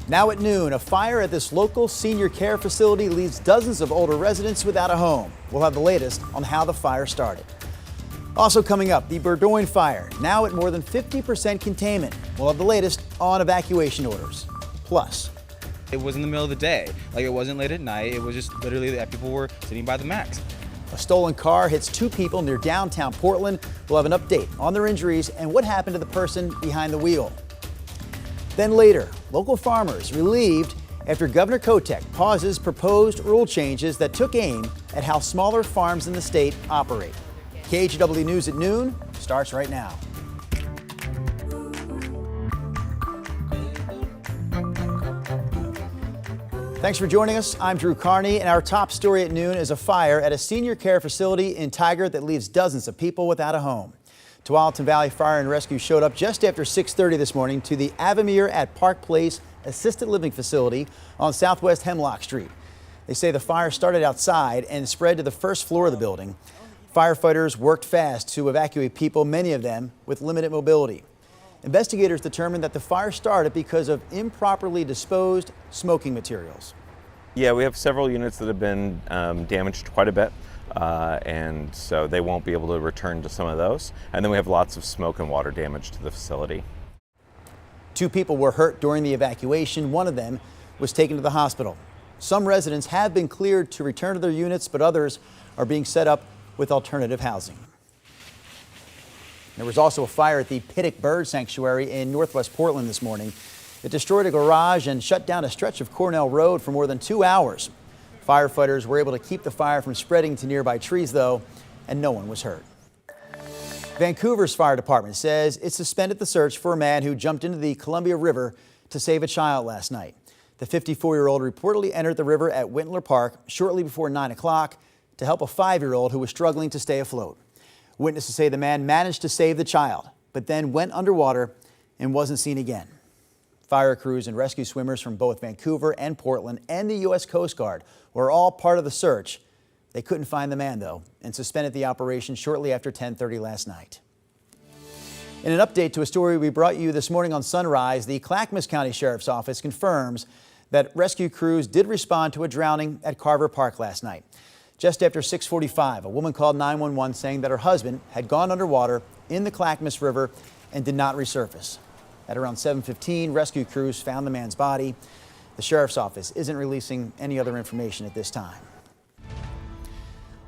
Now at noon, a fire at this local senior care facility leaves dozens of older residents without a home. We'll have the latest on how the fire started. Also coming up, the Burdoin fire, now at more than 50% containment. We'll have the latest on evacuation orders. Plus, it was in the middle of the day, like it wasn't late at night. It was just literally that people were sitting by the max. a stolen car hits two people near downtown Portland. We'll have an update on their injuries and what happened to the person behind the wheel. Then later, local farmers relieved after Governor Kotek pauses proposed rule changes that took aim at how smaller farms in the state operate. KGW News at noon starts right now. Thanks for joining us. I'm Drew Carney, and our top story at noon is a fire at a senior care facility in Tigard that leaves dozens of people without a home. Tualatin Valley Fire and Rescue showed up just after 6:30 this morning to the Avamere at Park Place assisted living facility on Southwest Hemlock Street. They say the fire started outside and spread to the first floor of the building. Firefighters worked fast to evacuate people, many of them with limited mobility. Investigators determined that the fire started because of improperly disposed smoking materials. Yeah, we have several units that have been damaged quite a bit, and so they won't be able to return to some of those. And then we have lots of smoke and water damage to the facility. Two people were hurt during the evacuation. One of them was taken to the hospital. Some residents have been cleared to return to their units, but others are being set up with alternative housing. There was also a fire at the Pittock Bird Sanctuary in northwest Portland this morning. It destroyed a garage and shut down a stretch of Cornell Road for more than 2 hours. Firefighters were able to keep the fire from spreading to nearby trees, though, and no one was hurt. Vancouver's fire department says it suspended the search for a man who jumped into the Columbia River to save a child last night. The 54-year-old reportedly entered the river at Wintler Park shortly before 9 o'clock to help a 5-year-old who was struggling to stay afloat. Witnesses say the man managed to save the child, but then went underwater and wasn't seen again. Fire crews and rescue swimmers from both Vancouver and Portland and the U.S. Coast Guard were all part of the search. They couldn't find the man, though, and suspended the operation shortly after 10:30 last night. In an update to a story we brought you this morning on Sunrise, the Clackamas County Sheriff's Office confirms that rescue crews did respond to a drowning at Carver Park last night. Just after 6:45, a woman called 911 saying that her husband had gone underwater in the Clackamas River and did not resurface. At around 7:15, rescue crews found the man's body. The Sheriff's Office isn't releasing any other information at this time.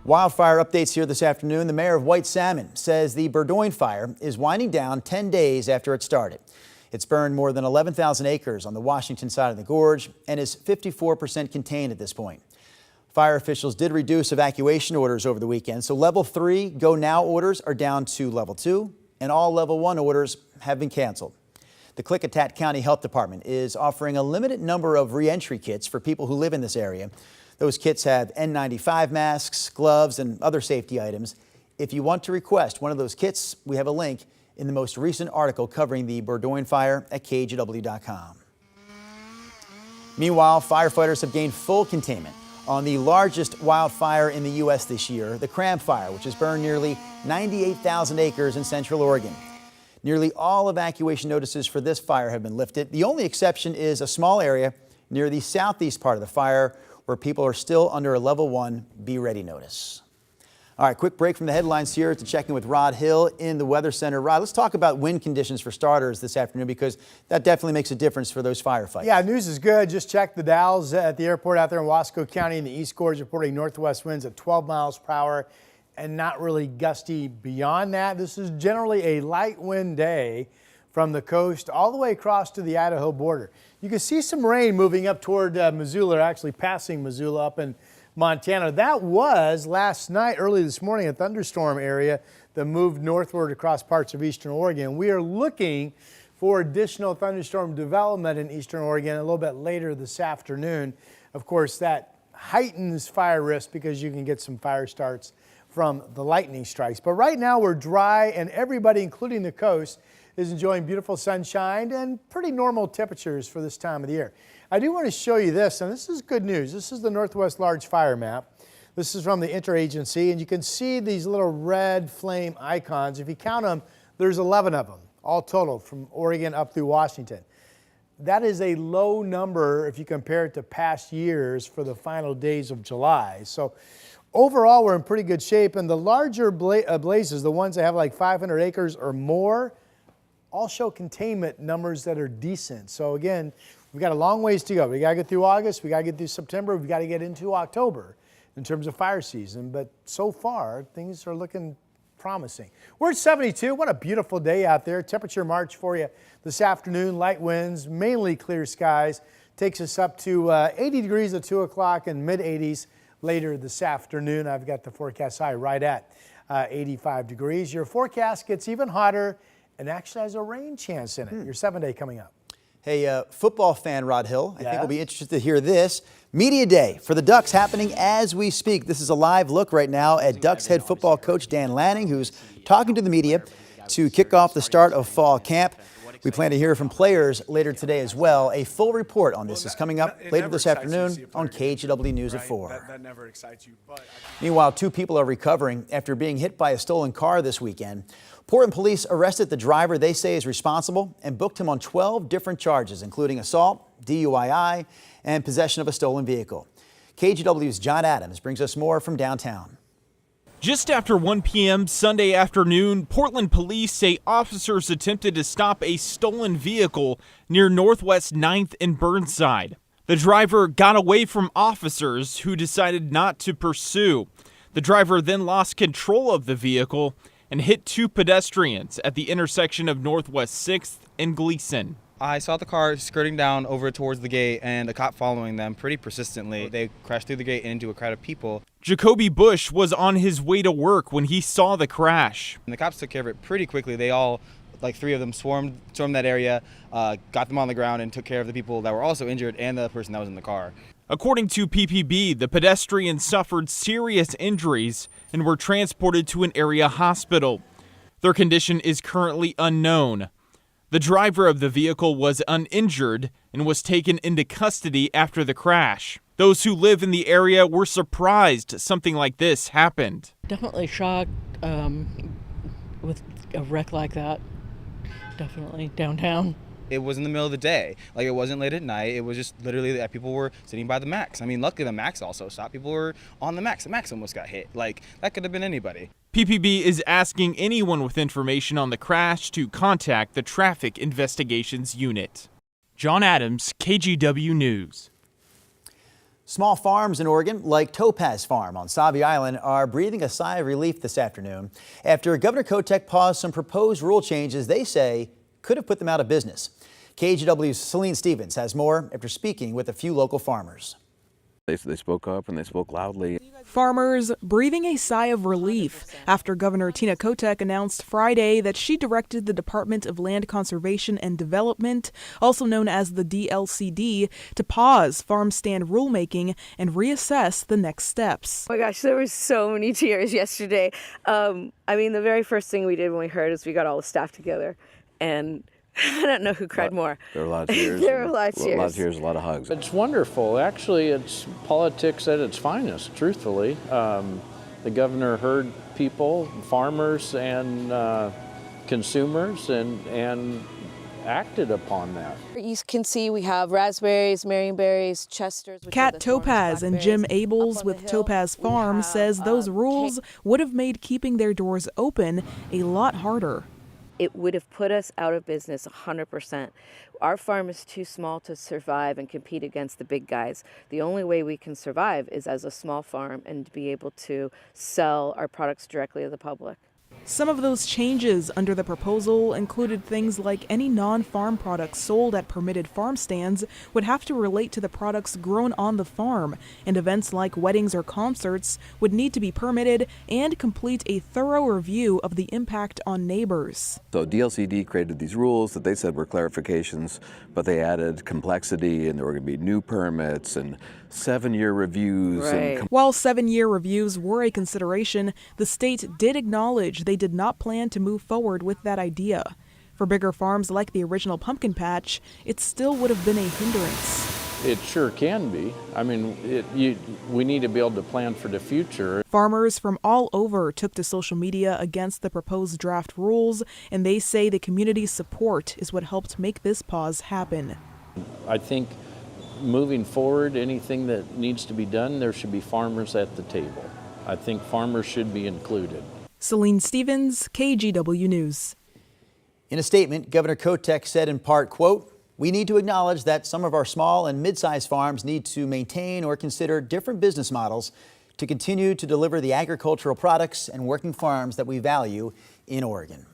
Wildfire updates here this afternoon. The mayor of White Salmon says the Burdoin fire is winding down 10 days after it started. It's burned more than 11,000 acres on the Washington side of the gorge and is 54% contained at this point. Fire officials did reduce evacuation orders over the weekend, so level 3 go now orders are down to level 2, and all level 1 orders have been canceled. The Klickitat County Health Department is offering a limited number of re-entry kits for people who live in this area. Those kits have N95 masks, gloves, and other safety items. If you want to request one of those kits, we have a link in the most recent article covering the Burdoin fire at KGW.com. Meanwhile, firefighters have gained full containment on the largest wildfire in the U.S. this year, the Cram Fire, which has burned nearly 98,000 acres in Central Oregon. Nearly all evacuation notices for this fire have been lifted. The only exception is a small area near the southeast part of the fire where people are still under a level 1 be ready notice. All right, quick break from the headlines here to check in with Rod Hill in the Weather Center. Rod, let's talk about wind conditions for starters this afternoon, because that definitely makes a difference for those firefights. Yeah, news is good. Just check the dials at the airport out there in Wasco County in the East Gorge, reporting northwest winds at 12 miles per hour and not really gusty beyond that. This is generally a light wind day from the coast all the way across to the Idaho border. You can see some rain moving up toward Missoula, actually passing Missoula up in Montana. That was last night, early this morning, a thunderstorm area that moved northward across parts of eastern Oregon. We are looking for additional thunderstorm development in eastern Oregon a little bit later this afternoon. Of course, that heightens fire risk because you can get some fire starts from the lightning strikes. But right now we're dry, and everybody, including the coast, is enjoying beautiful sunshine and pretty normal temperatures for this time of the year. I do want to show you this, and this is good news. This is the Northwest Large Fire Map. This is from the Interagency, and you can see these little red flame icons. If you count them, there's 11 of them, all total, from Oregon up through Washington. that is a low number if you compare it to past years for the final days of July. So overall, we're in pretty good shape. And the larger blazes, the ones that have like 500 acres or more, all show containment numbers that are decent. So again, we've got a long ways to go. We got to get through August. We got to get through September. We've got to get into October in terms of fire season. But so far, things are looking promising. We're at 72. What a beautiful day out there. Temperature march for you this afternoon. Light winds, mainly clear skies. Takes us up to 80 degrees at 2 o'clock and mid 80s later this afternoon. I've got the forecast high right at 85 degrees. Your forecast gets even hotter and actually has a rain chance in it. Your 7-day coming up. Hey, football fan Rod Hill, I think we'll be interested to hear this. Media Day for the Ducks happening as we speak. This is a live look right now at Ducks head football coach Dan Lanning, who's talking to the media to kick off the start of fall camp. We plan to hear from players later today as well. A full report on this is coming up later this afternoon on KGW News at 4. That never excites you. Meanwhile, 2 people are recovering after being hit by a stolen car this weekend. Portland police arrested the driver they say is responsible and booked him on 12 different charges, including assault, DUI, and possession of a stolen vehicle. KGW's John Adams brings us more from downtown. Just after 1 p.m. Sunday afternoon, Portland police say officers attempted to stop a stolen vehicle near Northwest 9th and Burnside. The driver got away from officers who decided not to pursue. The driver then lost control of the vehicle and hit 2 pedestrians at the intersection of Northwest 6th and Gleason. I saw the car skirting down over towards the gate and a cop following them pretty persistently. They crashed through the gate and into a crowd of people. Jacoby Bush was on his way to work when he saw the crash. And the cops took care of it pretty quickly. They all, like 3 of them, stormed that area, got them on the ground and took care of the people that were also injured and the person that was in the car. According to PPB, the pedestrians suffered serious injuries and were transported to an area hospital. Their condition is currently unknown. The driver of the vehicle was uninjured and was taken into custody after the crash. Those who live in the area were surprised something like this happened. Definitely shocked with a wreck like that. Definitely downtown. It was in the middle of the day. Like, it wasn't late at night. It was just literally that people were sitting by the Max. I mean, luckily the Max also stopped. People were on the Max. The Max almost got hit. Like, that could have been anybody. PPB is asking anyone with information on the crash to contact the Traffic Investigations Unit. John Adams, KGW News. Small farms in Oregon, like Topaz Farm on Sauvie Island, are breathing a sigh of relief this afternoon after Governor Kotek paused some proposed rule changes they say could have put them out of business. KGW's Celine Stevens has more after speaking with a few local farmers. They spoke up and they spoke loudly. Farmers breathing a sigh of relief after Governor Tina Kotek announced Friday that she directed the Department of Land Conservation and Development, also known as the DLCD, to pause farm stand rulemaking and reassess the next steps. Oh my gosh, there were so many tears yesterday. I mean, the very first thing we did when we heard is we got all the staff together, and I don't know who cried more. There were a lot of tears. There were a lot of tears. A lot of tears, a lot of hugs. It's wonderful. Actually, it's politics at its finest, truthfully. The governor heard people, farmers and consumers, and acted upon that. You can see we have raspberries, marionberries, chesters. Kat Topaz and Jim Abels with Topaz Farm says those rules would have made keeping their doors open a lot harder. It would have put us out of business 100%. Our farm is too small to survive and compete against the big guys. The only way we can survive is as a small farm and to be able to sell our products directly to the public. Some of those changes under the proposal included things like any non-farm products sold at permitted farm stands would have to relate to the products grown on the farm, and events like weddings or concerts would need to be permitted and complete a thorough review of the impact on neighbors. So DLCD created these rules that they said were clarifications, but they added complexity, and there were going to be new permits and 7-year reviews. Right. While 7-year reviews were a consideration, the state did acknowledge they did not plan to move forward with that idea. For bigger farms like the original pumpkin patch, it still would have been a hindrance. It sure can be. I mean, we need to be able to plan for the future. Farmers from all over took to social media against the proposed draft rules, and they say the community's support is what helped make this pause happen. I think moving forward, anything that needs to be done, there should be farmers at the table. I think farmers should be included. Celine Stevens, KGW News. In a statement, Governor Kotek said in part, quote, "We need to acknowledge that some of our small and mid-sized farms need to maintain or consider different business models to continue to deliver the agricultural products and working farms that we value in Oregon."